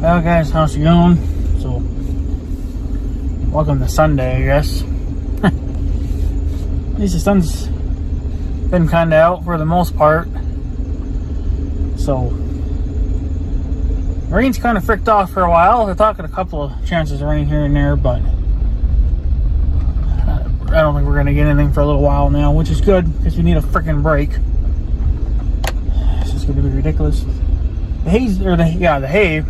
Well, guys, how's it going? So, welcome to Sunday, I guess. At least the sun's been kind of out for the most part. So, rain's kind of fricked off for a while. They're talking a couple of chances of rain here and there, but I don't think we're going to get anything for a little while now, which is good because we need a freaking break. This is going to be ridiculous. The hay.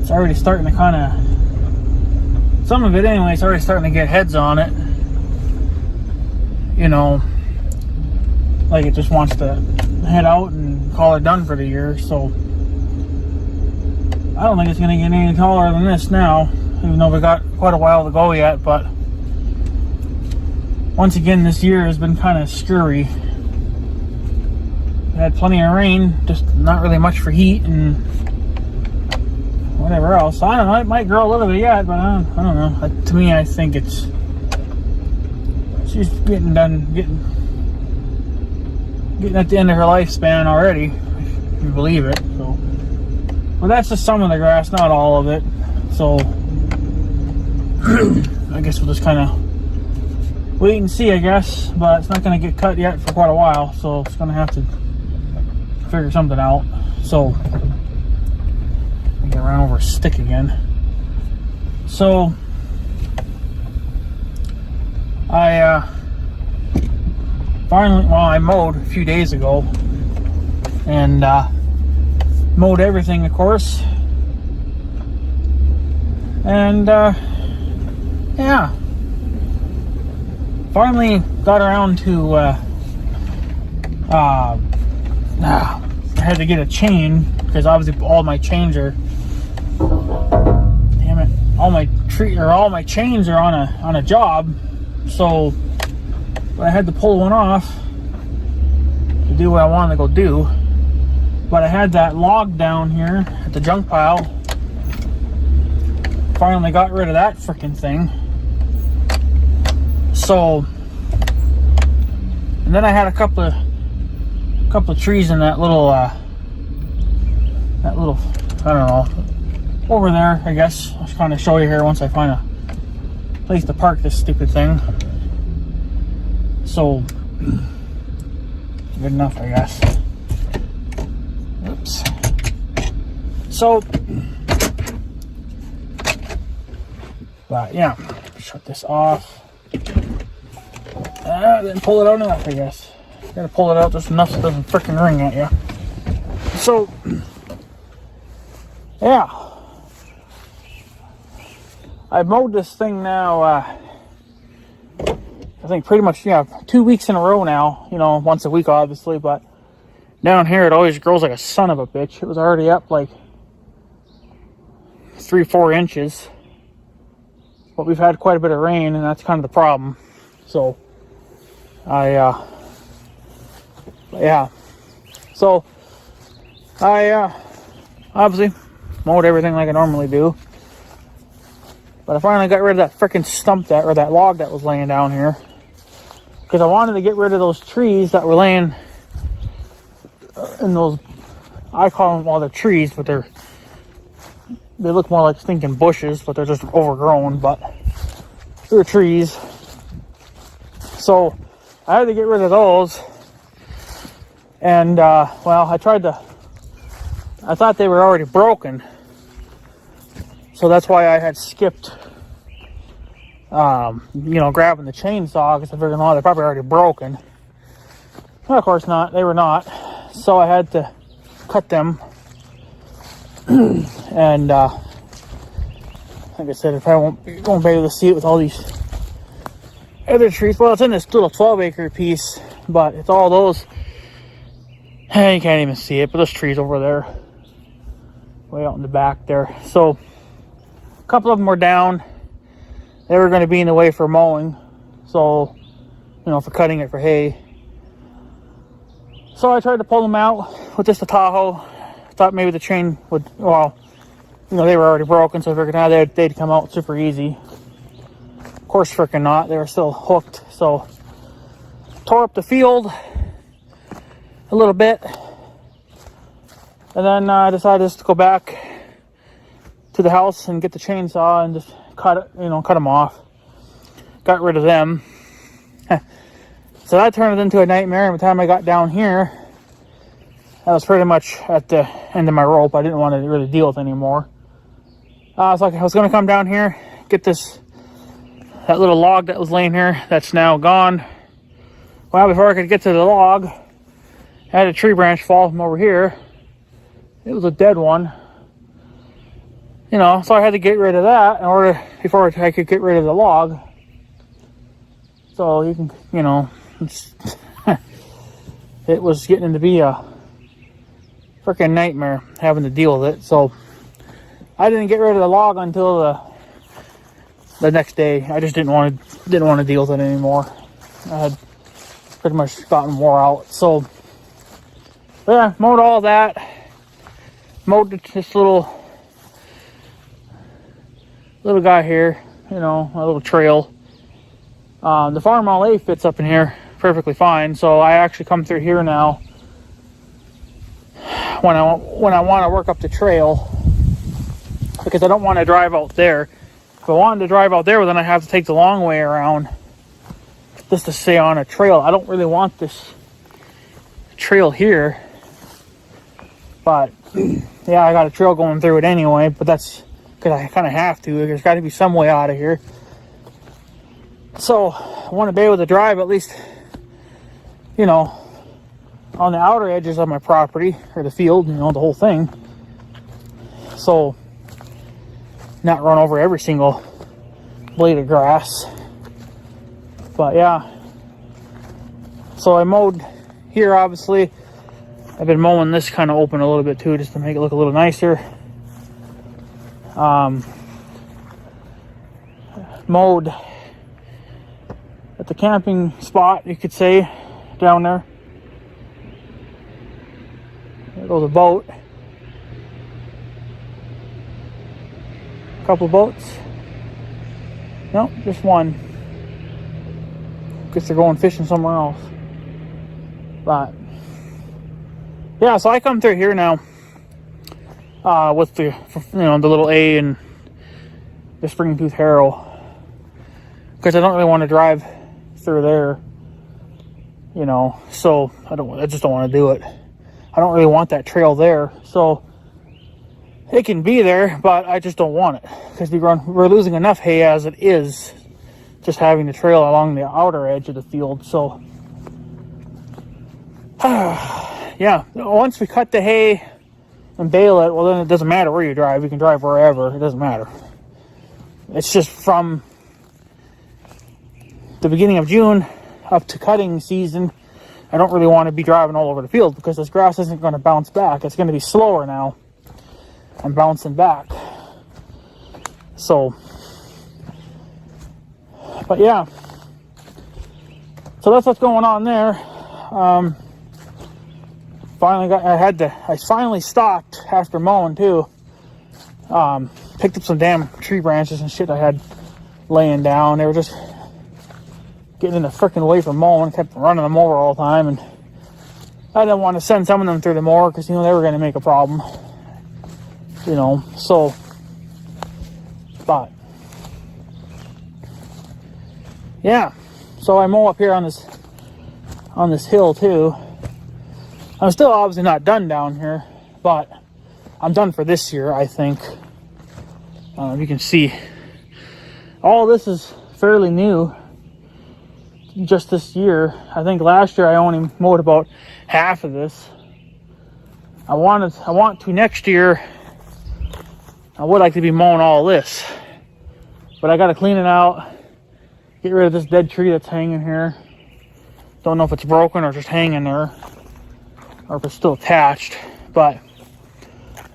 It's already starting to kind of, some of it anyway, it's already starting to get heads on it. You know, like it just wants to head out and call it done for the year. So I don't think it's going to get any taller than this now, even though we got quite a while to go yet. But once again, this year has been kind of screwy. We had plenty of rain, just not really much for heat and whatever else. I don't know, it might grow a little bit yet, but I don't know. To me, I think she's getting at the end of her lifespan already, if you believe it. So, well, that's just some of the grass, not all of it. So I guess we'll just kind of wait and see, I guess. But it's not going to get cut yet for quite a while, so it's going to have to figure something out. So get around over a stick again. So I I mowed a few days ago and mowed everything, of course, and yeah, finally got around to I had to get a chain because obviously all my chains are, damn it, all my chains are on a job, so I had to pull one off to do what I wanted to go do. But I had that log down here at the junk pile. Finally got rid of that freaking thing. So, and then I had a couple of trees in that little I don't know, over there, I guess. I'll kind of show you here once I find a place to park this stupid thing. So, good enough, I guess. Oops. So, but yeah, shut this off. Then pull it out enough, I guess. Gotta pull it out just enough so it doesn't freaking ring at you. So, yeah, I've mowed this thing now, I think pretty much, 2 weeks in a row now, once a week obviously, but down here it always grows like a son of a bitch. It was already up like 3-4 inches, but we've had quite a bit of rain and that's kind of the problem. So, so I obviously mowed everything like I normally do, but I finally got rid of that freaking stump that log that was laying down here, because I wanted to get rid of those trees that were laying in those, I call them, well, they're trees, but they look more like stinking bushes, but they're just overgrown, but they're trees. So I had to get rid of those. And well, I thought they were already broken, so that's why I had skipped grabbing the chainsaw, because I figured, they're probably already broken. Well, of course not, they were not. So I had to cut them. And like I said, if I won't be able to see it with all these other trees. Well, it's in this little 12-acre piece, but it's all those. You can't even see it, but those trees over there, way out in the back there. So a couple of them were down. They were going to be in the way for mowing, so for cutting it for hay. So I tried to pull them out with just a Tahoe. Thought maybe the chain would, they were already broken, so I figured they'd come out super easy. Of course, freaking not. They were still hooked. So tore up the field a little bit, and then I decided just to go back to the house and get the chainsaw and just cut them off. Got rid of them. So that turned into a nightmare. And by the time I got down here, that was pretty much at the end of my rope. I didn't want to really deal with it anymore. So I was going to come down here, get that little log that was laying here. That's now gone. Well, before I could get to the log, I had a tree branch fall from over here. It was a dead one. So I had to get rid of that before I could get rid of the log. So you can, it was getting to be a freaking nightmare having to deal with it. So I didn't get rid of the log until the next day. I just didn't want to deal with it anymore. I had pretty much gotten wore out. So yeah, mowed all that. Mowed this little guy here, a little trail. The Farm LA fits up in here perfectly fine. So I actually come through here now when I want to work up the trail, because I don't want to drive out there. If I wanted to drive out there, well, then I have to take the long way around just to stay on a trail. I don't really want this trail here, but yeah, I got a trail going through it anyway, but that's because I kind of have to. There's got to be some way out of here. So I want to be able to drive at least, on the outer edges of my property or the field, the whole thing. So not run over every single blade of grass. But yeah, so I mowed here. Obviously I've been mowing this kind of open a little bit too, just to make it look a little nicer. Mowed at the camping spot, you could say, down there. There goes a boat. A couple boats. Nope, just one. Guess they're going fishing somewhere else. But yeah, so I come through here now with the the little A and the spring tooth harrow, because I don't really want to drive through there, so I just don't want to do it. I don't really want that trail there, so it can be there, but I just don't want it, because we're losing enough hay as it is, just having the trail along the outer edge of the field. So yeah, once we cut the hay and bale it, well, then it doesn't matter where you drive. You can drive wherever. It doesn't matter. It's just from the beginning of June up to cutting season, I don't really want to be driving all over the field, because this grass isn't going to bounce back. It's going to be slower now and bouncing back. So, but yeah, so that's what's going on there. I finally stopped after mowing too. Picked up some damn tree branches and shit I had laying down. They were just getting in the freaking way from mowing. Kept running them over all the time, and I didn't want to send some of them through the mower, because they were going to make a problem. So, but yeah, so I mow up here on this hill too. I'm still obviously not done down here, but I'm done for this year, I think. You can see all this is fairly new just this year. I think last year I only mowed about half of this. I want to next year, I would like to be mowing all this, but I got to clean it out, get rid of this dead tree that's hanging here. Don't know if it's broken or just hanging there, or if it's still attached, but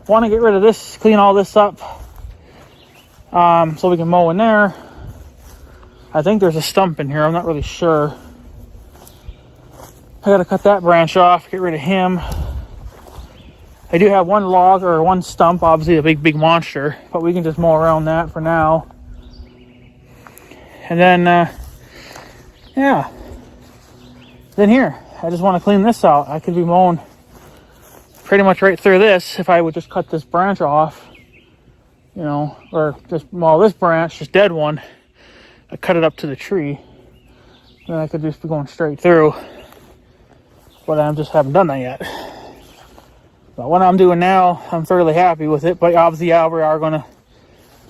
want to get rid of this, clean all this up, so we can mow in there. I think there's a stump in here. I'm not really sure. I got to cut that branch off, get rid of him. I do have one log, or one stump, obviously a big monster, but we can just mow around that for now. And then, yeah. Then here, I just want to clean this out. I could be mowing pretty much right through this if I would just cut this branch off you know, or just, well, this branch, this dead one, I cut it up to the tree. Then I could just be going straight through. But I just haven't done that yet. But what I'm doing now, I'm fairly happy with it. But obviously, yeah, we are going to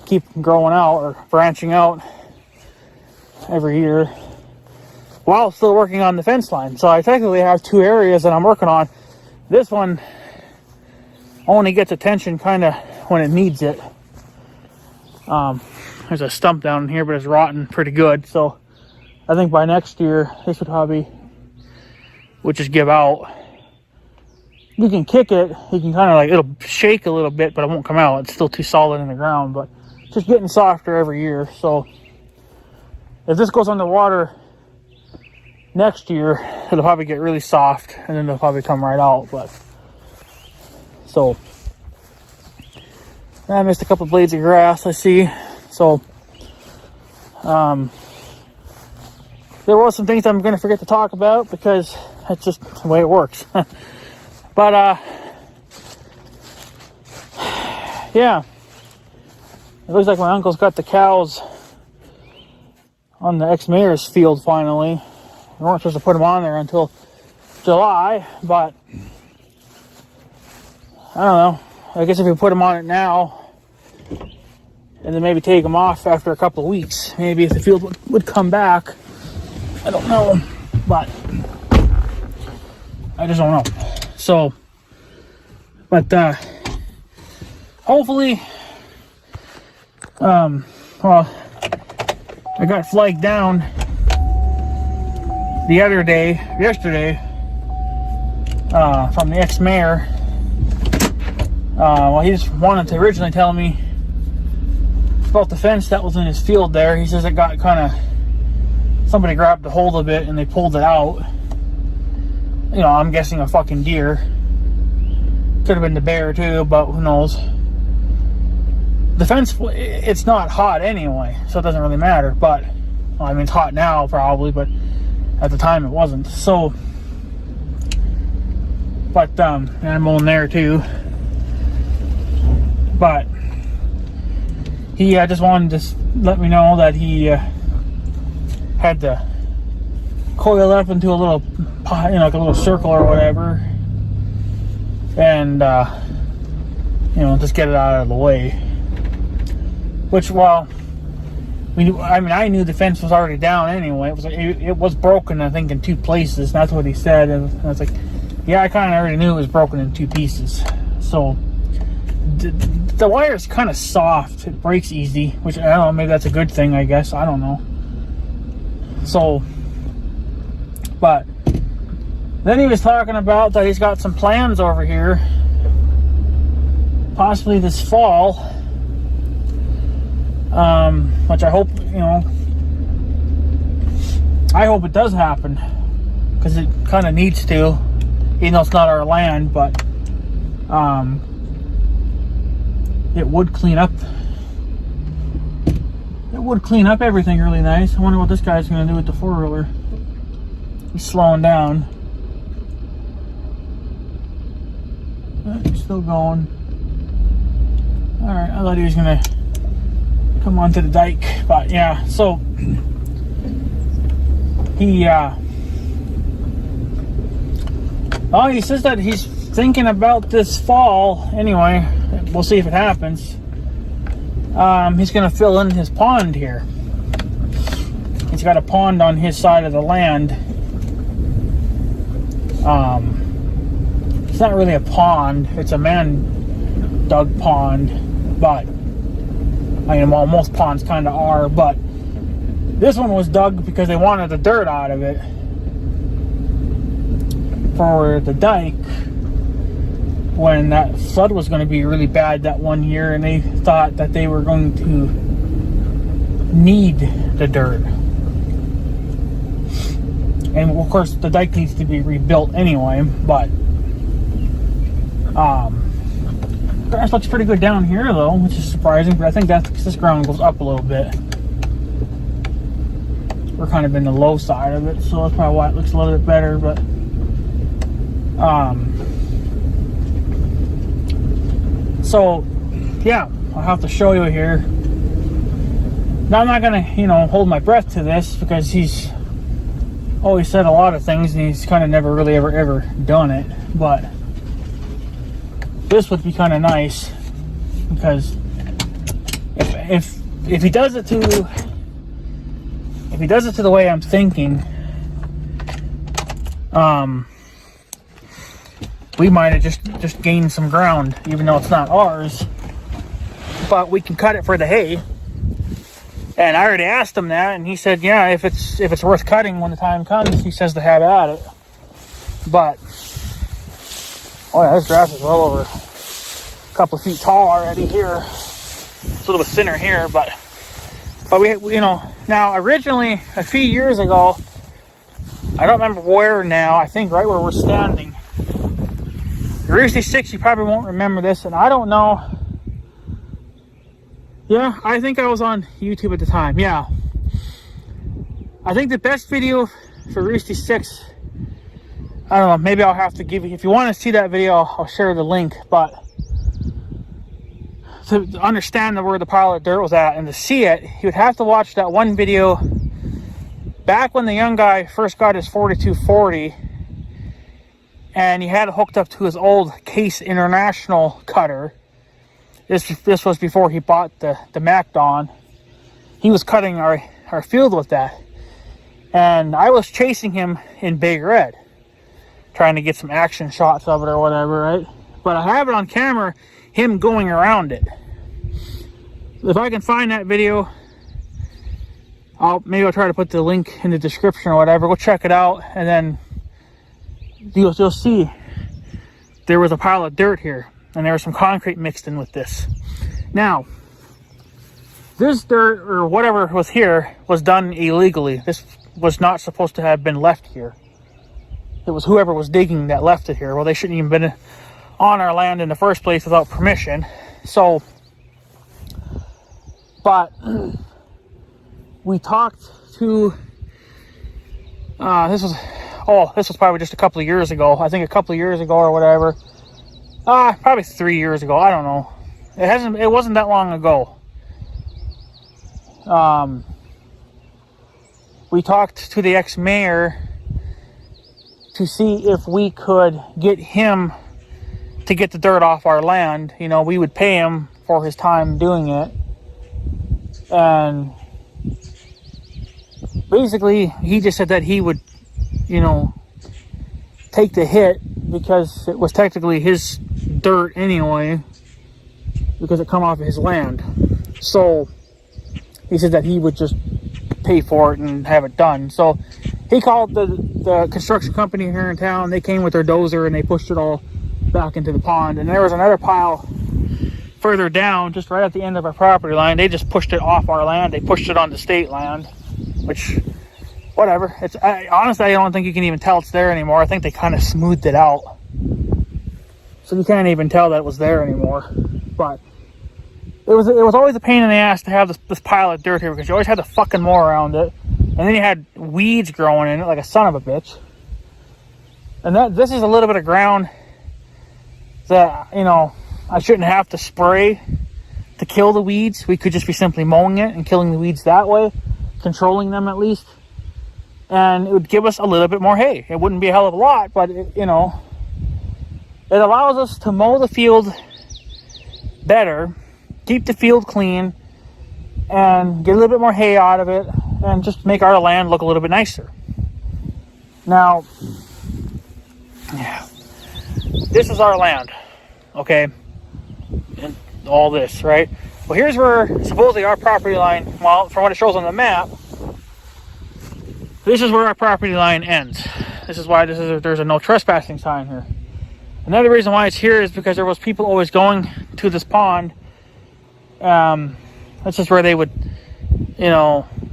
keep growing out or branching out every year while still working on the fence line. So I technically have 2 areas that I'm working on. This one only gets attention kind of when it needs it. There's a stump down here, but it's rotten pretty good. So I think by next year, this would just give out. You can kick it. You can kind of like, it'll shake a little bit, but it won't come out. It's still too solid in the ground, but it's just getting softer every year. So if this goes underwater next year, it'll probably get really soft, and then it'll probably come right out. But so I missed a couple blades of grass, I see. So there was some things I'm going to forget to talk about because that's just the way it works. But yeah, it looks like my uncle's got the cows on the ex-mayor's field finally. We weren't supposed to put them on there until July, but I don't know. I guess if we put them on it now and then maybe take them off after a couple of weeks, maybe if the field would come back. I don't know, but I just don't know. So, but hopefully, well, I got flagged down the other day, yesterday, from the ex-mayor. Well, he just wanted to originally tell me about the fence that was in his field there. He says it got kind of, somebody grabbed a hold of it and they pulled it out. You know, I'm guessing a fucking deer. Could have been the bear too, but who knows. The fence, it's not hot anyway, so it doesn't really matter. But, well, I mean, it's hot now probably, but at the time it wasn't. So, but, I'm on there too. But he just wanted to let me know that he had to coil up into a little, you know, like a little circle or whatever, and you know, just get it out of the way. Which, well, I knew the fence was already down anyway. It was broken, I think, in 2 places. That's what he said, and I was like, yeah, I kind of already knew it was broken in 2 pieces. So the wire is kind of soft. It breaks easy, which I don't know. Maybe that's a good thing, I guess. I don't know. So, but then he was talking about that he's got some plans over here, possibly this fall, which I hope, you know, I hope it does happen, because it kind of needs to, even though it's not our land. But it would clean up. It would clean up everything really nice. I wonder what this guy's going to do with the 4-wheeler. He's slowing down. He's still going. Alright, I thought he was going to come onto the dike. But yeah, so he he says that he's thinking about this fall. Anyway, we'll see if it happens. He's going to fill in his pond here. He's got a pond on his side of the land. It's not really a pond. It's a man-dug pond, but I mean, well, most ponds kind of are, but this one was dug because they wanted the dirt out of it for the dike when that flood was going to be really bad that one year, and they thought that they were going to need the dirt. And of course the dike needs to be rebuilt anyway, but grass looks pretty good down here though, which is surprising, but I think that's because this ground goes up a little bit. We're kind of in the low side of it, so that's probably why it looks a little bit better. But so yeah, I'll have to show you here. Now, I'm not gonna, hold my breath to this because he's always said a lot of things and he's kind of never really ever done it. But this would be kind of nice because if he does it to the way I'm thinking, we might have just gained some ground, even though it's not ours. But we can cut it for the hay. And I already asked him that, and he said, yeah, if it's worth cutting when the time comes, he says to have at it. But oh yeah, this grass is well over a couple of feet tall already here. It's a little bit thinner here, but we now originally a few years ago, I don't remember where now, I think right where we're standing. Roosty 6, you probably won't remember this, and I don't know. Yeah, I think I was on YouTube at the time. Yeah. I think the best video for Roosty 6, I don't know, maybe I'll have to give you, if you want to see that video, I'll share the link. But to understand where the pile of dirt was at and to see it, you would have to watch that one video back when the young guy first got his 4240 and he had it hooked up to his old Case International cutter. This was before he bought the MacDon. He was cutting our field with that. And I was chasing him in Big Red, trying to get some action shots of it or whatever, right? But I have it on camera, him going around it. If I can find that video, maybe I'll try to put the link in the description or whatever. Go check it out, and then you'll see there was a pile of dirt here. And there was some concrete mixed in with this. Now, this dirt or whatever was here was done illegally. This was not supposed to have been left here. It was whoever was digging that left it here. Well, they shouldn't even been on our land in the first place without permission. So, but we talked to, this was probably just a couple of years ago. I think a couple of years ago or whatever. Probably 3 years ago. I don't know. It wasn't that long ago. We talked to the ex-mayor to see if we could get him to get the dirt off our land. We would pay him for his time doing it. And basically, he just said that he would, take the hit because it was technically his dirt anyway, because it come off of his land. So he said that he would just pay for it and have it done. So he called the construction company here in town. They came with their dozer and they pushed it all back into the pond. And there was another pile further down, just right at the end of our property line. They just pushed it off our land. They pushed it onto state land, which, whatever. Honestly, I don't think you can even tell it's there anymore. I think they kind of smoothed it out, so you can't even tell that it was there anymore. But it was always a pain in the ass to have this pile of dirt here, because you always had to fucking mow around it, and then you had weeds growing in it like a son of a bitch. And this is a little bit of ground that I shouldn't have to spray to kill the weeds. We could just be simply mowing it and killing the weeds that way, controlling them at least. And it would give us a little bit more hay. It wouldn't be a hell of a lot, but it allows us to mow the field better, keep the field clean, and get a little bit more hay out of it, and just make our land look a little bit nicer. Now, yeah, this is our land, okay? And all this, right? Well, here's where supposedly our property line, well, from what it shows on the map, this is where our property line ends. This is why there's a no trespassing sign here. Another reason why it's here is because there was people always going to this pond. That's just where they would,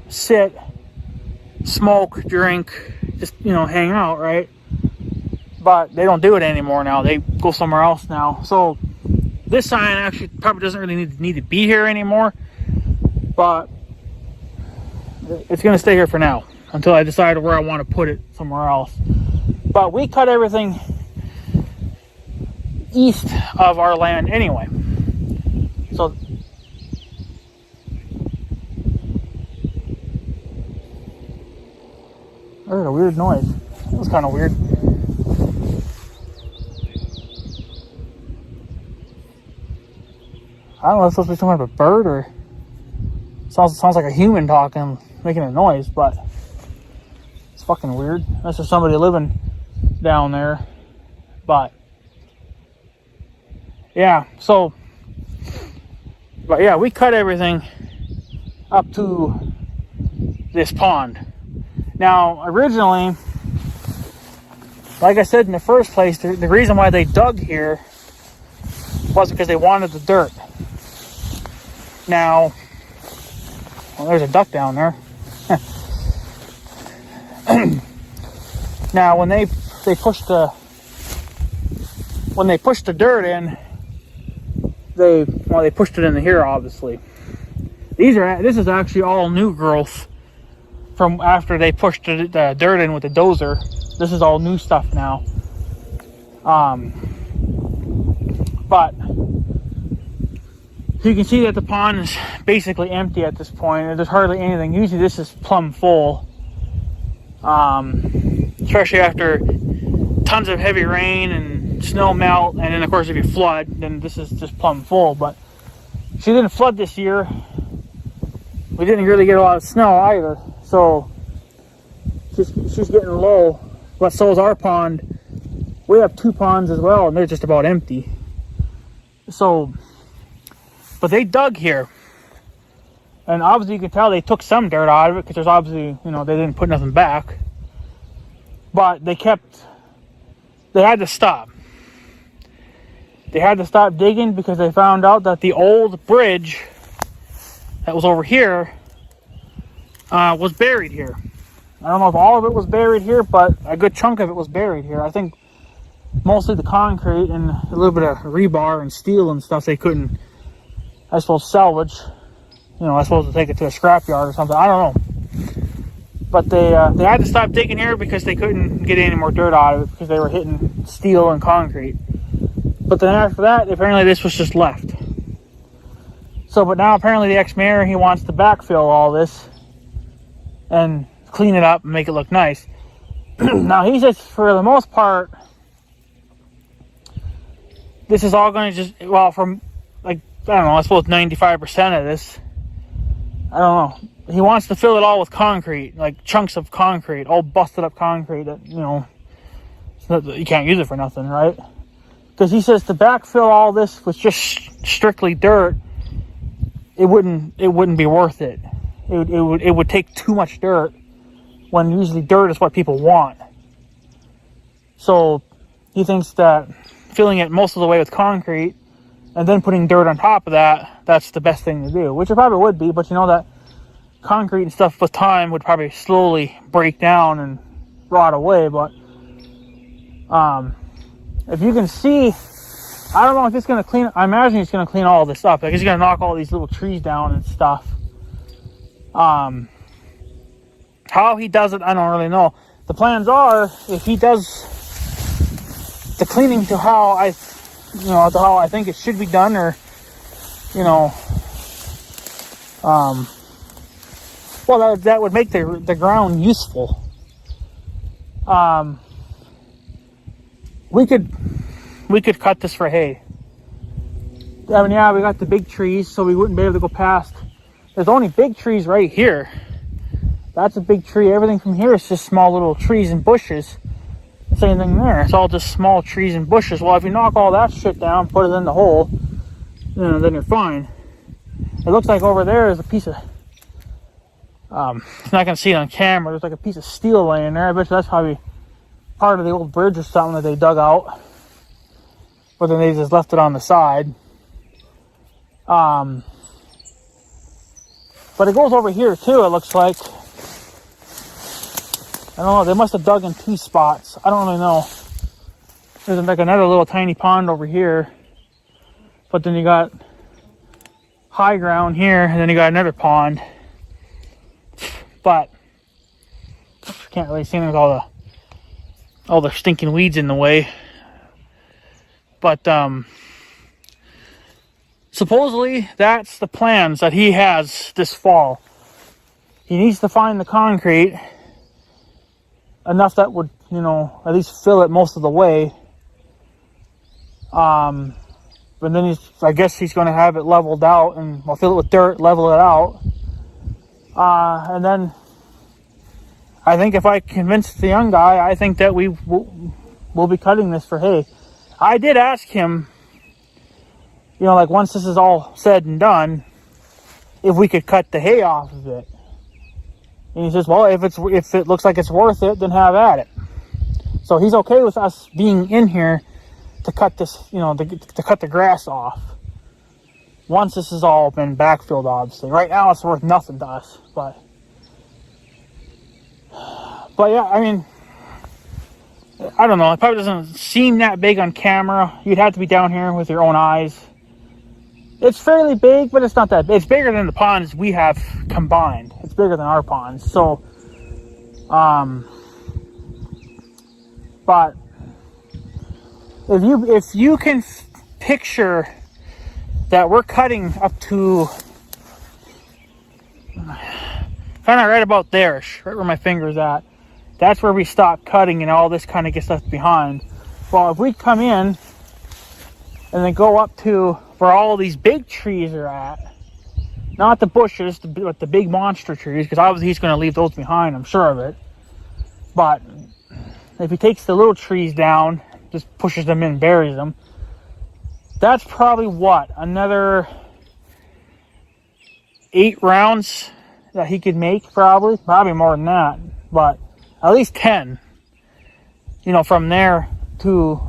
sit, smoke, drink, just, hang out, right? But they don't do it anymore now. They go somewhere else now. So this sign actually probably doesn't really need to be here anymore. But it's going to stay here for now, until I decide where I want to put it somewhere else. But we cut everything east of our land anyway. So I heard a weird noise. It was kind of weird. I don't know if it's supposed to be some kind of a bird or sounds like a human talking, making a noise, but it's fucking weird. Unless there's somebody living down there. But yeah, but yeah, we cut everything up to this pond. Now, originally, like I said in the first place, the reason why they dug here was because they wanted the dirt. Now, well, there's a duck down there. Now, when they pushed the dirt in, they pushed it into here. Obviously, this is actually all new growth from after they pushed the dirt in with the dozer. This is all new stuff now. But you can see that the pond is basically empty at this point. There's hardly anything. Usually this is plumb full. Especially after tons of heavy rain and snow melt, and then of course if you flood, then this is just plumb full. But she didn't flood this year. We didn't really get a lot of snow either, so she's getting low. But so is our pond. We have 2 ponds as well, and they're just about empty. So, but they dug here, and obviously you can tell they took some dirt out of it because there's obviously, they didn't put nothing back. But they had to stop. They had to stop digging because they found out that the old bridge that was over here was buried here. I don't know if all of it was buried here, but a good chunk of it was buried here. I think mostly the concrete and a little bit of rebar and steel and stuff they couldn't, I suppose, salvage. I suppose to take it to a scrapyard or something. I don't know. But they had to stop digging here because they couldn't get any more dirt out of it because they were hitting steel and concrete. But then after that, apparently this was just left. So, but now apparently the ex-mayor, he wants to backfill all this and clean it up and make it look nice. Now he says for the most part, this is all going to just, from like, I don't know, I suppose 95% of this, I don't know. He wants to fill it all with concrete, like chunks of concrete, all busted up concrete that, you can't use it for nothing, right? Because he says to backfill all this with just strictly dirt, it wouldn't be worth it. It would take too much dirt, when usually dirt is what people want. So he thinks that filling it most of the way with concrete and then putting dirt on top of that, that's the best thing to do, which it probably would be, but that concrete and stuff with time would probably slowly break down and rot away. But if you can see, I don't know if it's going to clean, I imagine he's going to clean all this up. Like he's going to knock all these little trees down and stuff. How he does it, I don't really know. The plans are, if he does the cleaning to how I think it should be done, or well, that would make the ground useful. We could cut this for hay. I mean, yeah, we got the big trees, so we wouldn't be able to go past. There's only big trees right here. That's a big tree. Everything from here is just small little trees and bushes. Same thing there. It's all just small trees and bushes. Well, if you knock all that shit down, put it in the hole, then you're fine. It looks like over there is a piece of, it's not going to see it on camera, there's like a piece of steel laying there. I bet you that's probably part of the old bridge or something that they dug out. But then they just left it on the side. But it goes over here too, it looks like. I don't know, they must have dug in 2 spots. I don't really know. There's like another little tiny pond over here. But then you got high ground here, and then you got another pond. But can't really see, there's all the stinking weeds in the way. But supposedly that's the plans that he has this fall. He needs to find the concrete enough that would, you know, at least fill it most of the way. But then I guess he's going to have it leveled out, and we'll fill it with dirt, level it out. And then I think if I convince the young guy, I think that we'll be cutting this for hay. I did ask him, you know, like once this is all said and done, if we could cut the hay off of it. And he says, well, if it looks like it's worth it, then have at it. So he's okay with us being in here to cut this, you know, to cut the grass off. Once this has all been backfilled, obviously. Right now it's worth nothing to us, but yeah, I mean, I don't know. It probably doesn't seem that big on camera. You'd have to be down here with your own eyes. It's fairly big, but it's not that big. It's bigger than the ponds we have combined. It's bigger than our ponds. So, but if you can picture that we're cutting up to kind of right about there, right where my finger's at. That's where we stop cutting and all this kind of gets left behind. Well, if we come in and then go up to where all these big trees are at, not the bushes, but the big monster trees, because obviously he's going to leave those behind, I'm sure of it. But if he takes the little trees down, just pushes them in, buries them, that's probably what, another 8 rounds that he could make, probably more than that, but at least 10, you know, from there to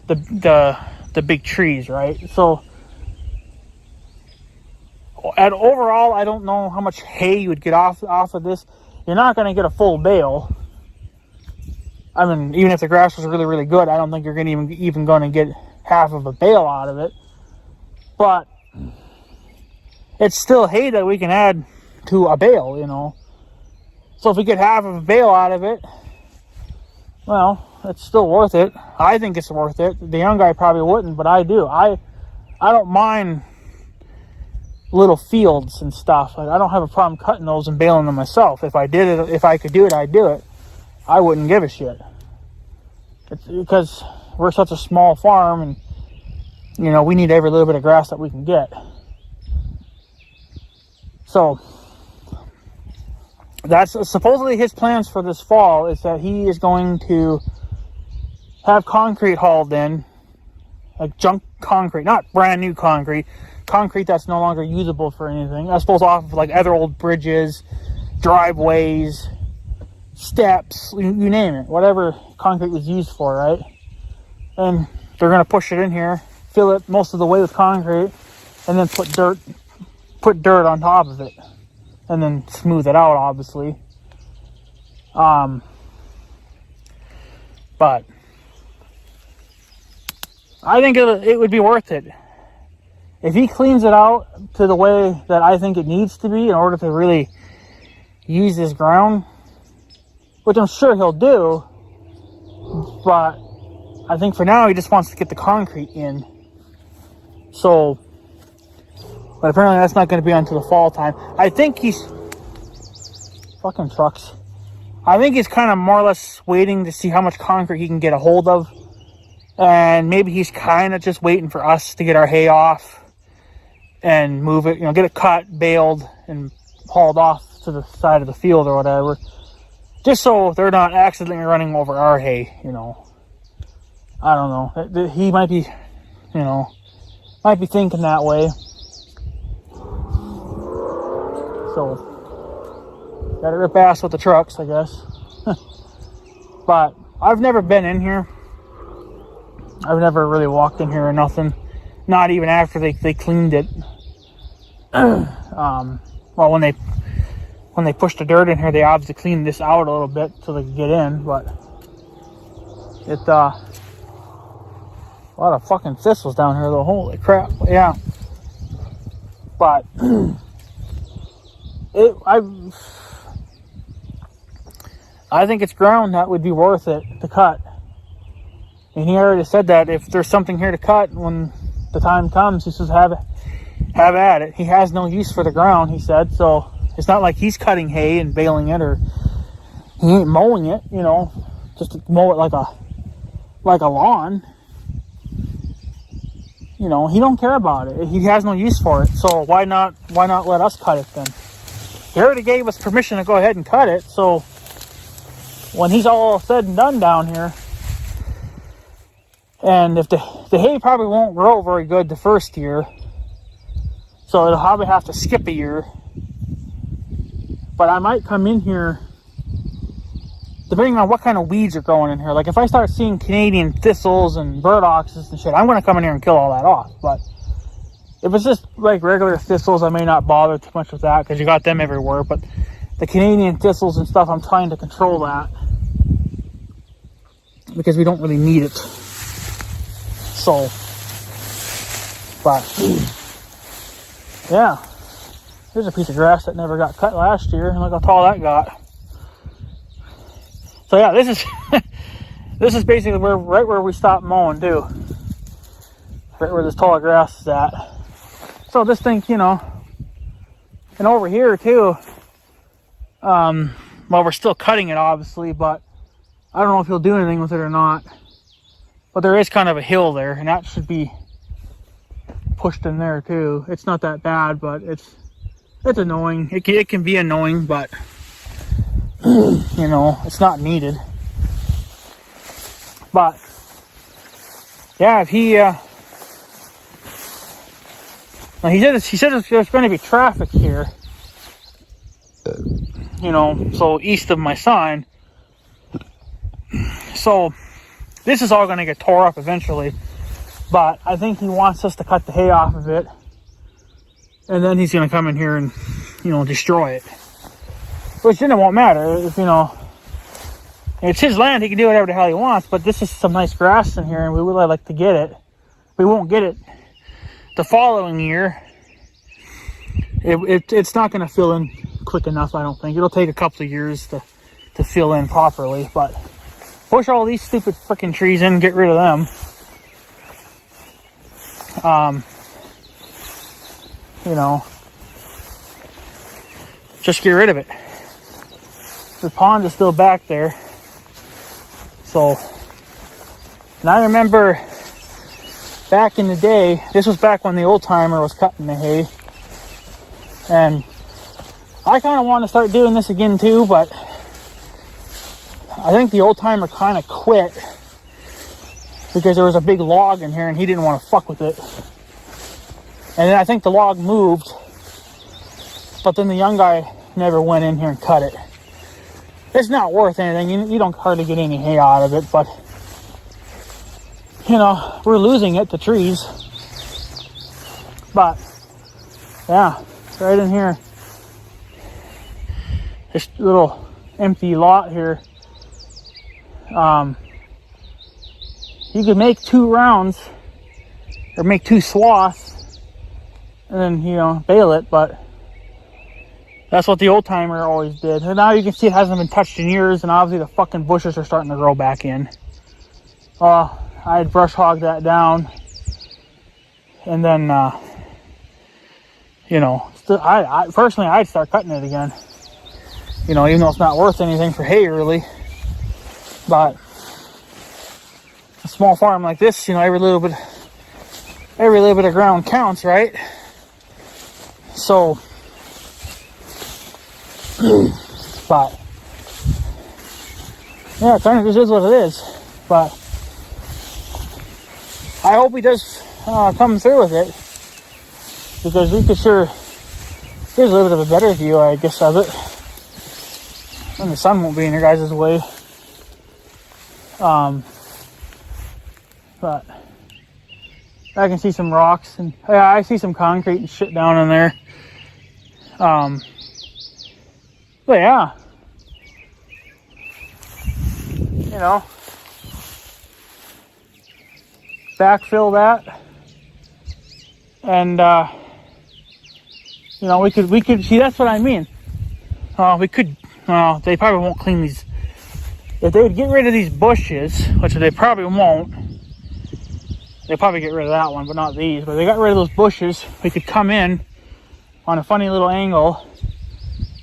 the big trees, right? So at overall, I don't know how much hay you would get off of this. You're not going to get a full bale. I mean, even if the grass was really, really good, I don't think you're going to even going to get half of a bale out of it. But it's still hay that we can add to a bale, you know. So if we get half of a bale out of it, well, it's still worth it. I think it's worth it. The young guy probably wouldn't, but I do. I don't mind little fields and stuff. Like, I don't have a problem cutting those and baling them myself. If I could do it, I'd do it. I wouldn't give a shit. It's because we're such a small farm, and you know, we need every little bit of grass that we can get. So that's supposedly his plans for this fall, is that he is going to have concrete hauled in, like junk concrete, not brand new concrete that's no longer usable for anything. I suppose off of like other old bridges, driveways, steps, you name it, whatever concrete was used for, right? And they're going to push it in here, fill it most of the way with concrete, and then put dirt on top of it, and then smooth it out, obviously. But I think it would be worth it if he cleans it out to the way that I think it needs to be in order to really use this ground, which I'm sure he'll do. But I think for now he just wants to get the concrete in. So, but apparently that's not going to be until the fall time. I think he's fucking trucks. I think he's kind of more or less waiting to see how much concrete he can get a hold of, and maybe he's kind of just waiting for us to get our hay off and move it, you know, get it cut, baled, and hauled off to the side of the field or whatever, just so they're not accidentally running over our hay, you know. I don't know. He might be, you know, might be thinking that way. So, gotta rip ass with the trucks, I guess. But I've never been in here. I've never really walked in here or nothing. Not even after they cleaned it. Well, when they pushed the dirt in here, they obviously cleaned this out a little bit so they could get in. But it's a lot of fucking thistles down here, though. Holy crap! Yeah. But I think it's ground that would be worth it to cut. And he already said that if there's something here to cut when the time comes, he says have at it. He has no use for the ground, he said, so it's not like he's cutting hay and baling it or he ain't mowing it, you know, just to mow it like a lawn. You know, he don't care about it. He has no use for it. So why not let us cut it then? He already gave us permission to go ahead and cut it. So when he's all said and done down here, and if the hay probably won't grow very good the first year, so it'll probably have to skip a year. But I might come in here, depending on what kind of weeds are growing in here. Like if I start seeing Canadian thistles and burdocks and shit, I'm going to come in here and kill all that off. But if it's just like regular thistles, I may not bother too much with that because you got them everywhere. But the Canadian thistles and stuff, I'm trying to control that because we don't really need it. So, but yeah, here's a piece of grass that never got cut last year, and look how tall that got. So yeah, this is this is basically right where we stopped mowing too, right where this tall grass is at. So this thing, you know, and over here too. Well, we're still cutting it obviously, but I don't know if he'll do anything with it or not. But there is kind of a hill there, and that should be pushed in there too. It's not that bad, but it's annoying. It can be annoying, but you know, it's not needed. But yeah, if he said there's going to be traffic here, you know, so east of my sign. So this is all going to get tore up eventually, but I think he wants us to cut the hay off of it, and then he's going to come in here and, you know, destroy it. Which then it won't matter if, you know, it's his land. He can do whatever the hell he wants. But this is some nice grass in here, and we would really like to get it. We won't get it the following year. It's not going to fill in quick enough, I don't think. It'll take a couple of years to fill in properly, but push all these stupid freaking trees in, get rid of them. You know, just get rid of it. The pond is still back there. So, and I remember back in the day, this was back when the old timer was cutting the hay. And I kind of want to start doing this again too, but I think the old timer kind of quit because there was a big log in here and he didn't want to fuck with it. And then I think the log moved, but then the young guy never went in here and cut it. It's not worth anything. You don't hardly get any hay out of it, but you know, we're losing it to trees. But yeah, right in here, this little empty lot here. You could make 2 rounds or make 2 swaths and then, you know, bale it, but that's what the old timer always did. And now you can see it hasn't been touched in years, and obviously the fucking bushes are starting to grow back in. I'd brush hog that down, and then you know, I personally, I'd start cutting it again. You know, even though it's not worth anything for hay really. But a small farm like this, you know, every little bit of ground counts, right? So, but yeah, it kind of just is what it is. But I hope he does come through with it, because we could sure. Here's a little bit of a better view, I guess, of it. And the sun won't be in your guys' way. But I can see some rocks, and yeah, I see some concrete and shit down in there. But yeah, you know, backfill that, and you know, we could see. That's what I mean. We could. They probably won't clean these. If they would get rid of these bushes, which they probably won't, they'll probably get rid of that one, but not these. But if they got rid of those bushes, we could come in on a funny little angle,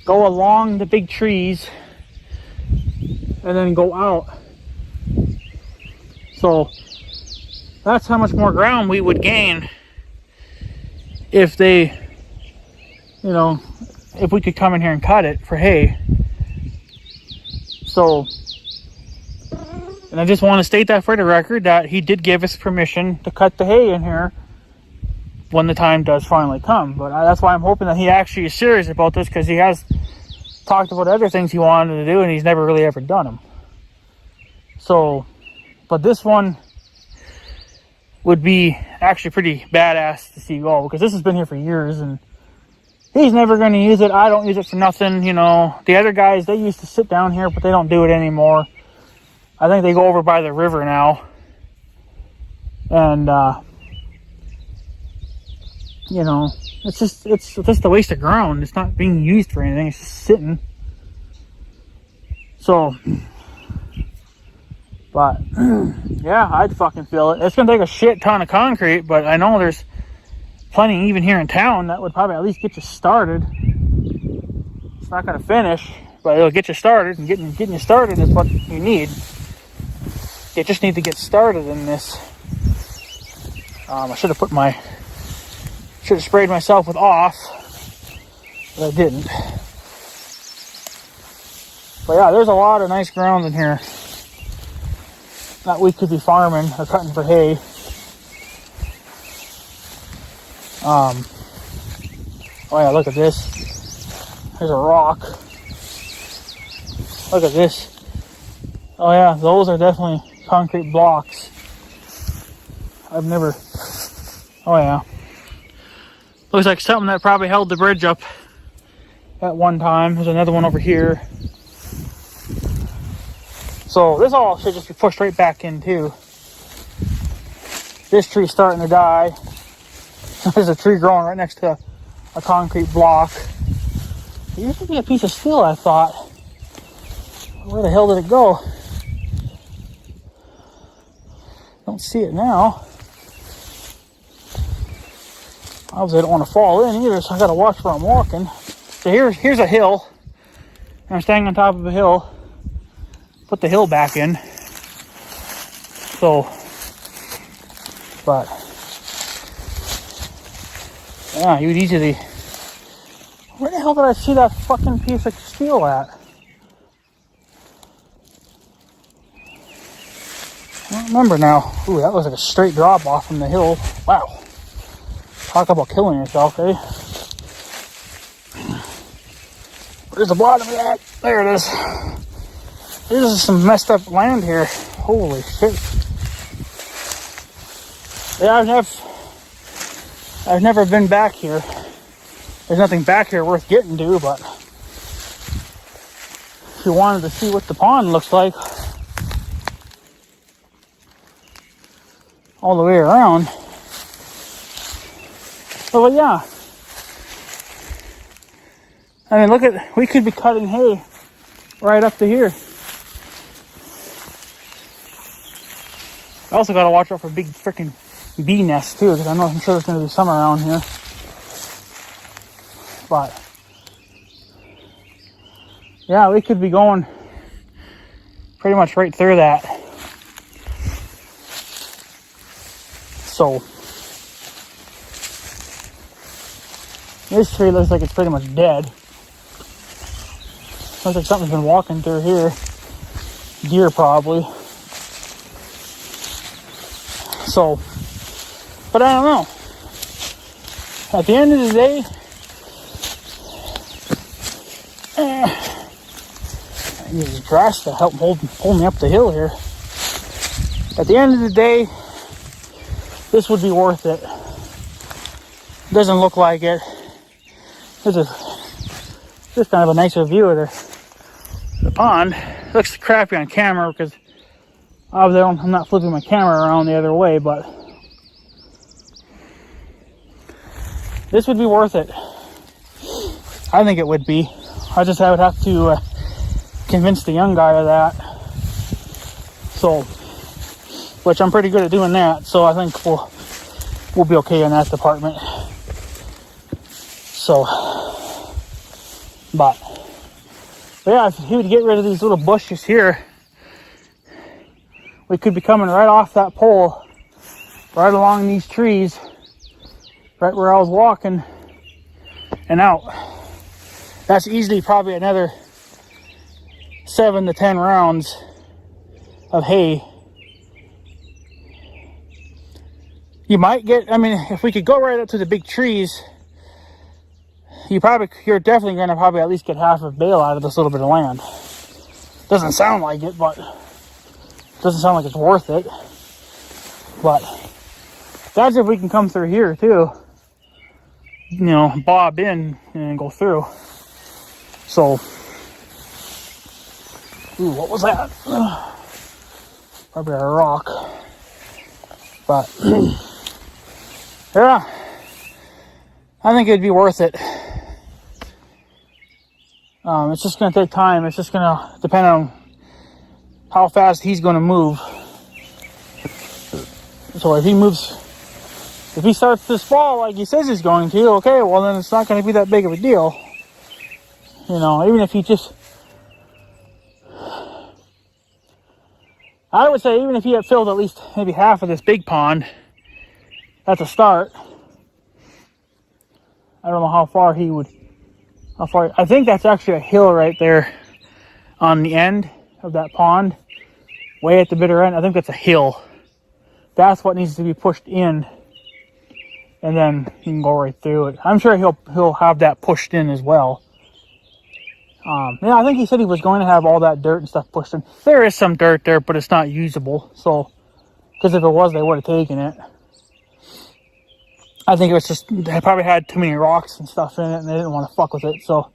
go along the big trees, and then go out. So that's how much more ground we would gain if they, you know, if we could come in here and cut it for hay. So, and I just want to state that for the record that he did give us permission to cut the hay in here when the time does finally come. But that's why I'm hoping that he actually is serious about this, because he has talked about other things he wanted to do and he's never really ever done them. So, but this one would be actually pretty badass to see go, because this has been here for years and he's never going to use it. I don't use it for nothing, you know. The other guys, they used to sit down here, but they don't do it anymore. I think they go over by the river now. And, you know, it's just a waste of ground. It's not being used for anything. It's just sitting. So, but, yeah, I'd fucking feel it. It's going to take a shit ton of concrete, but I know there's plenty even here in town that would probably at least get you started. It's not going to finish, but it'll get you started, and getting you started is what you need. You just need to get started in this. I should have sprayed myself with off, but I didn't. But yeah, there's a lot of nice ground in here that we could be farming or cutting for hay. Oh yeah, look at this. There's a rock. Look at this. Oh yeah, those are definitely concrete blocks. I've never... Oh yeah. Looks like something that probably held the bridge up at one time. There's another one over here. So this all should just be pushed right back in too. This tree's starting to die. There's a tree growing right next to a concrete block. There used to be a piece of steel, I thought. Where the hell did it go? Don't see it now. Obviously I don't want to fall in either, so I gotta watch where I'm walking. So here's a hill. And I'm standing on top of a hill. Put the hill back in. So, but yeah, you would easily... Where the hell did I see that fucking piece of steel at? I don't remember now. Ooh, that was like a straight drop off from the hill. Wow. Talk about killing yourself, eh? Where's the bottom of that? There it is. There's some messed up land here. Holy shit. Yeah, I've never been back here. There's nothing back here worth getting to, but if you wanted to see what the pond looks like all the way around. But yeah. I mean, look at, we could be cutting hay right up to here. I also gotta watch out for big freaking bee nests too, because I'm sure there's gonna be some around here. But yeah, we could be going pretty much right through that. So this tree looks like it's pretty much dead. Looks like something's been walking through here. Deer probably. So, but I don't know. At the end of the day, I use the grass to help hold me up the hill here. At the end of the day, this would be worth it. Doesn't look like it. This is just kind of a nicer view of the pond. It looks crappy on camera because obviously I'm not flipping my camera around the other way, but this would be worth it. I think it would be. I just would have to convince the young guy of that. So, which I'm pretty good at doing that. So I think we'll be okay in that department. So, but yeah, if he would get rid of these little bushes here, we could be coming right off that pole, right along these trees, right where I was walking, and out. That's easily probably another 7 to 10 rounds of hay. You might get, I mean, if we could go right up to the big trees, you're definitely going to probably at least get half a bale out of this little bit of land. Doesn't sound like it, but doesn't sound like it's worth it. But that's if we can come through here too. You know, bob in and go through. So, ooh, what was that? Probably a rock. But yeah, I think it'd be worth it. It's just going to take time. It's just going to depend on how fast he's going to move. So if he starts this fall like he says he's going to, okay, well then it's not going to be that big of a deal. You know, even if he just, I would say even if he had filled at least maybe half of this big pond, that's a start. I don't know how far I think that's actually a hill right there on the end of that pond, way at the bitter end. I think that's a hill. That's what needs to be pushed in, and then you can go right through it. I'm sure he'll have that pushed in as well. Yeah, I think he said he was going to have all that dirt and stuff pushed in. There is some dirt there, but it's not usable. So, because if it was, they would have taken it. I think it was just, they probably had too many rocks and stuff in it, and they didn't want to fuck with it, so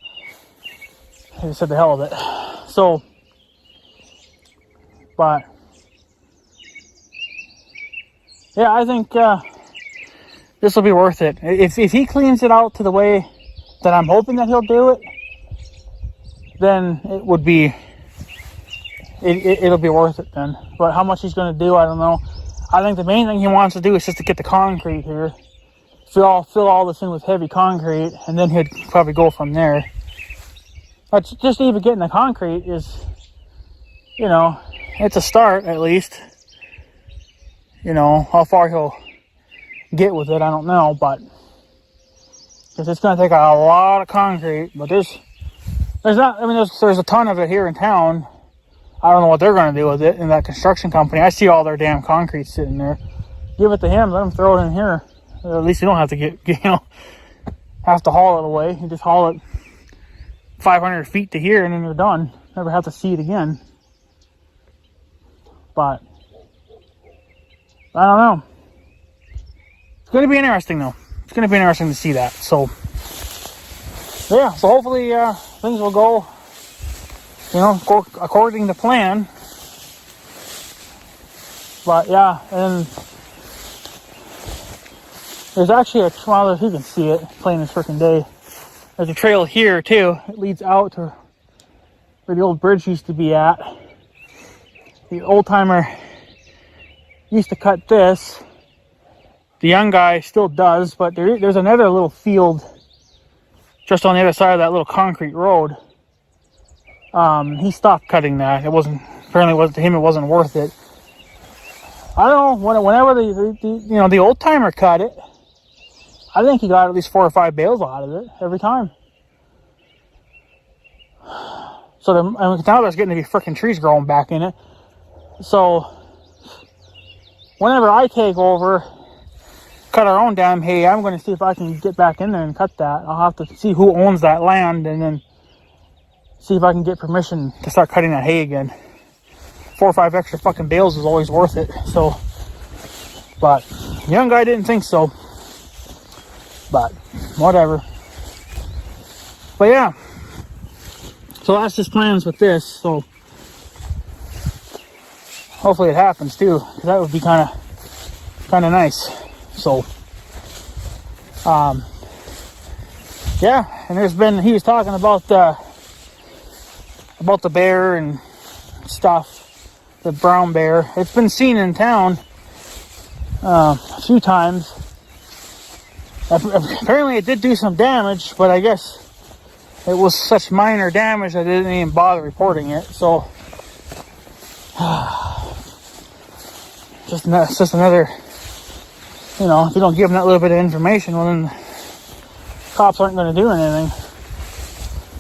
they just said the hell of it. So, but yeah, I think this will be worth it. If he cleans it out to the way that I'm hoping that he'll do it, then it would be, it'll be worth it then. But how much he's going to do, I don't know. I think the main thing he wants to do is just to get the concrete here. Fill all this in with heavy concrete, and then he'd probably go from there. But just even getting the concrete is, you know, it's a start at least. You know, how far he'll get with it, I don't know, but because it's going to take a lot of concrete. But there's a ton of it here in town. I don't know what they're going to do with it in that construction company. I see all their damn concrete sitting there. Give it to him, let him throw it in here. At least you don't have to have to haul it away. You just haul it 500 feet to here, and then you're done. Never have to see it again. But I don't know. It's going to be interesting, though. It's going to be interesting to see that. So, yeah. So hopefully things will go, go according to plan. But yeah, and there's actually a trail, if you can see it, plain as freaking day. There's a trail here too. It leads out to where the old bridge used to be at. The old timer used to cut this. The young guy still does, but there's another little field just on the other side of that little concrete road. He stopped cutting that. To him it wasn't worth it. I don't know, whenever the old timer cut it, I think he got at least 4 or 5 bales out of it every time. So now there's getting to be freaking trees growing back in it. So whenever I take over, cut our own damn hay, I'm going to see if I can get back in there and cut that. I'll have to see who owns that land and then see if I can get permission to start cutting that hay again. 4 or 5 extra fucking bales is always worth it. So, but the young guy didn't think so. But whatever. But yeah, so that's his plans with this. So hopefully it happens too, because that would be kind of nice. So yeah, and he was talking about the bear and stuff, the brown bear. It's been seen in town a few times. Apparently it did do some damage, but I guess it was such minor damage I didn't even bother reporting it. So it's just another, you know, if you don't give them that little bit of information, well then cops aren't going to do anything.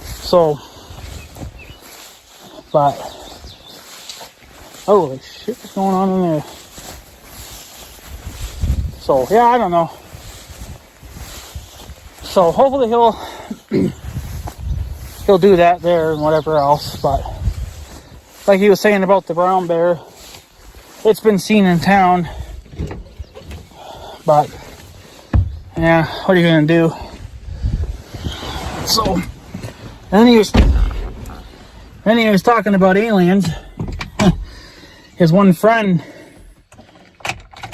So, but, holy shit, what's going on in there? So, yeah, I don't know. So, hopefully he'll do that there and whatever else. But, like he was saying about the brown bear, it's been seen in town. But, yeah, what are you going to do? So, and then he was talking about aliens. His one friend,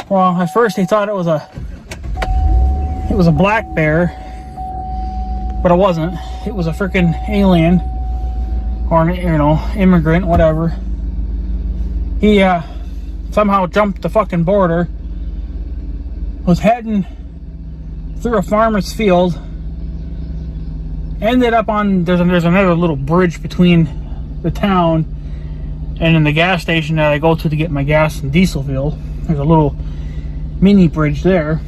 well, at first he thought it was a black bear, but it wasn't. It was a freaking alien, or, you know, immigrant, whatever. He somehow jumped the fucking border, was heading through a farmer's field, ended up on, there's another little bridge between the town and in the gas station that I go to get my gas in Dieselville. There's a little mini bridge there.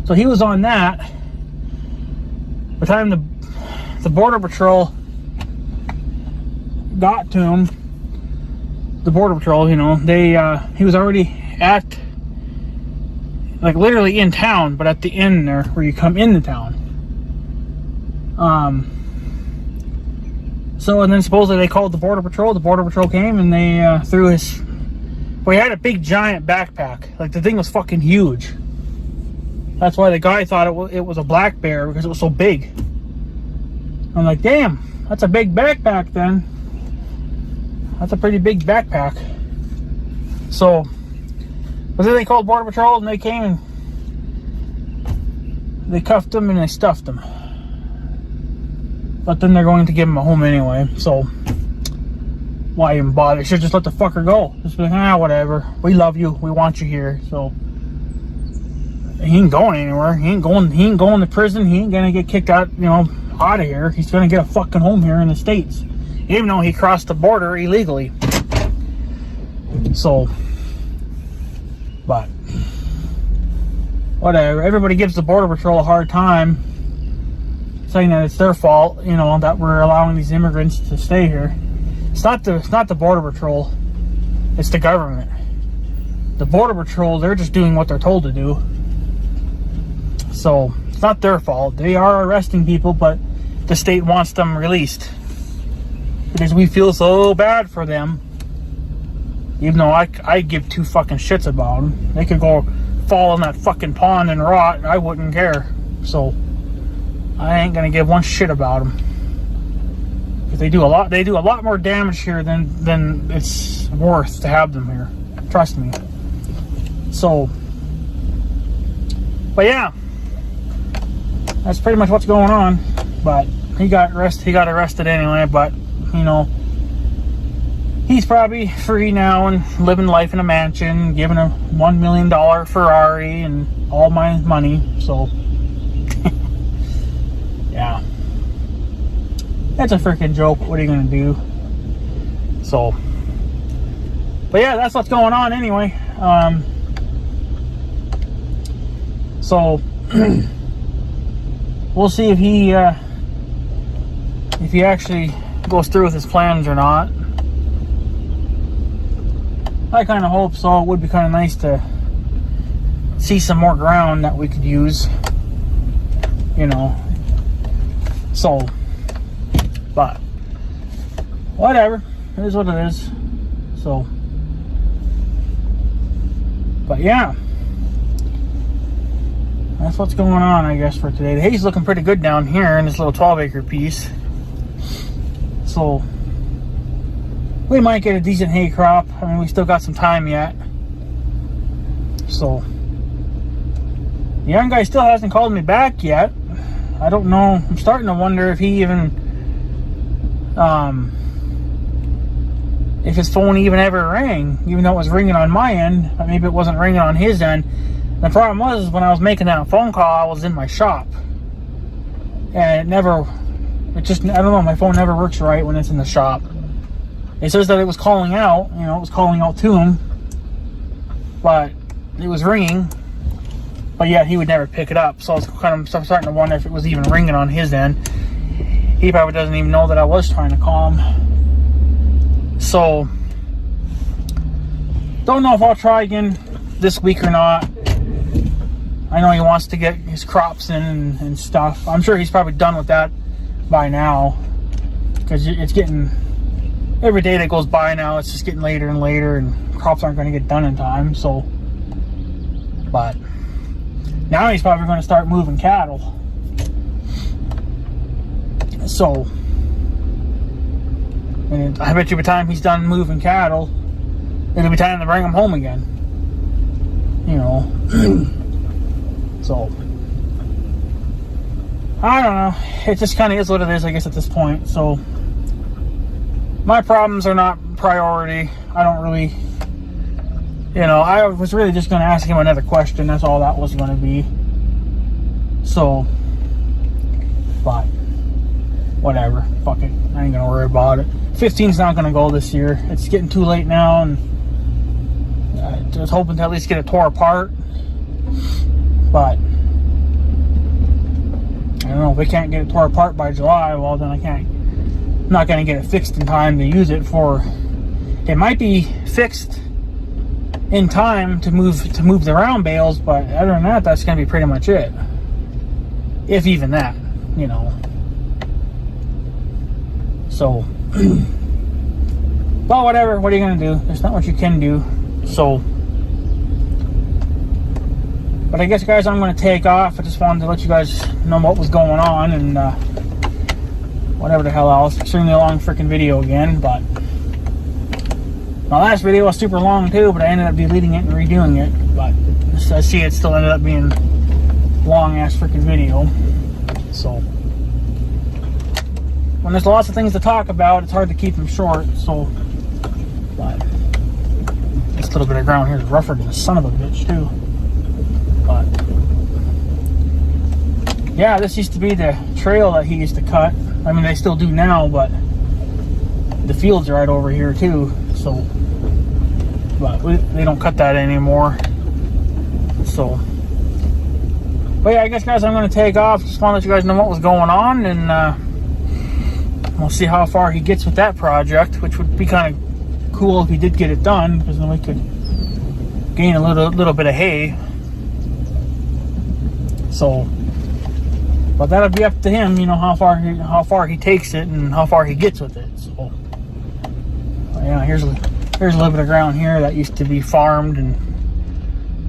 So he was on that. By the time the Border Patrol got to him, the Border Patrol, you know, he was already at, like, literally in town, but at the end there where you come into town. So, and then supposedly they called the Border Patrol. The Border Patrol came and they threw his, well, he had a big giant backpack. Like, the thing was fucking huge. That's why the guy thought it was a black bear, because it was so big. I'm like, damn, that's a big backpack then. That's a pretty big backpack. So, but then they called Border Patrol and they came and they cuffed him and they stuffed him. But then they're going to give him a home anyway, so why even bother? Should just let the fucker go. Just be like, whatever. We love you. We want you here. So he ain't going anywhere. He ain't going to prison. He ain't gonna get kicked out, you know, out of here. He's gonna get a fucking home here in the States, even though he crossed the border illegally. So, but whatever. Everybody gives the Border Patrol a hard time, saying that it's their fault, you know, that we're allowing these immigrants to stay here. It's not the Border Patrol. It's the government. The Border Patrol, they're just doing what they're told to do. So it's not their fault. They are arresting people, but the state wants them released because we feel so bad for them. Even though I give two fucking shits about them. They could go fall in that fucking pond and rot. I wouldn't care. So I ain't gonna give one shit about them. Because they do a lot more damage here than it's worth to have them here. Trust me. So, but yeah, that's pretty much what's going on. But he got arrested anyway. But you know, he's probably free now and living life in a mansion, giving a $1 million Ferrari and all my money. So. Yeah, that's a freaking joke. What are you gonna do? So, but yeah, that's what's going on anyway. So we'll see if he actually goes through with his plans or not. I kind of hope so. It would be kind of nice to see some more ground that we could use, you know. So, but whatever, it is what it is. So, but yeah, that's what's going on, I guess, for today. The hay's looking pretty good down here in this little 12-acre piece. So we might get a decent hay crop. I mean, we still got some time yet. So the young guy still hasn't called me back yet. I don't know. I'm starting to wonder if he even, if his phone even ever rang, even though it was ringing on my end, but maybe it wasn't ringing on his end. The problem was, when I was making that phone call, I was in my shop, and I don't know, my phone never works right when it's in the shop. It says that it was calling out, you know, it was calling out to him, but it was ringing, but yet he would never pick it up. So I was kind of starting to wonder if it was even ringing on his end. He probably doesn't even know that I was trying to call him. So don't know if I'll try again this week or not. I know he wants to get his crops in and stuff. I'm sure he's probably done with that by now, because it's getting, every day that goes by now, it's just getting later and later, and crops aren't going to get done in time. So, but now he's probably going to start moving cattle. So, and I bet you by the time he's done moving cattle, it'll be time to bring them home again. You know. So, I don't know. It just kind of is what it is, I guess, at this point. So, my problems are not priority. I don't really, you know, I was really just going to ask him another question. That's all that was going to be. So, but, whatever. Fuck it. I ain't going to worry about it. 15's not going to go this year. It's getting too late now, and I was hoping to at least get it tore apart. But I don't know, if we can't get it tore apart by July, well then I'm not going to get it fixed in time to use it for. It might be fixed in time to move the round bales, but other than that, that's going to be pretty much it. If even that, you know. So, well, whatever. What are you going to do? There's not much you can do. So. But I guess, guys, I'm going to take off. I just wanted to let you guys know what was going on, and whatever the hell else. Extremely long freaking video again, but my last video was super long too, but I ended up deleting it and redoing it. But I see it still ended up being long ass freaking video. So when there's lots of things to talk about, it's hard to keep them short. So, but this little bit of ground here is rougher than the son of a bitch too. But yeah, this used to be the trail that he used to cut. I mean, they still do now, but the fields are right over here too. So, but they don't cut that anymore. So, but yeah, I guess, guys, I'm going to take off. Just want to let you guys know what was going on, and we'll see how far he gets with that project, which would be kind of cool if he did get it done, because then we could gain a little bit of hay. So, but that'll be up to him, you know, how far he takes it and how far he gets with it. So, yeah, here's a little bit of ground here that used to be farmed, and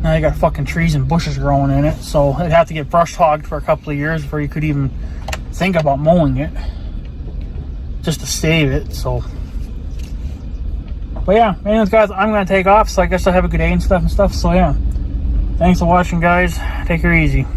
now you got fucking trees and bushes growing in it. So it'd have to get brush hogged for a couple of years before you could even think about mowing it, just to save it. So, but yeah, anyways, guys, I'm gonna take off. So I guess I'll have a good day and stuff. So yeah, thanks for watching, guys. Take her easy.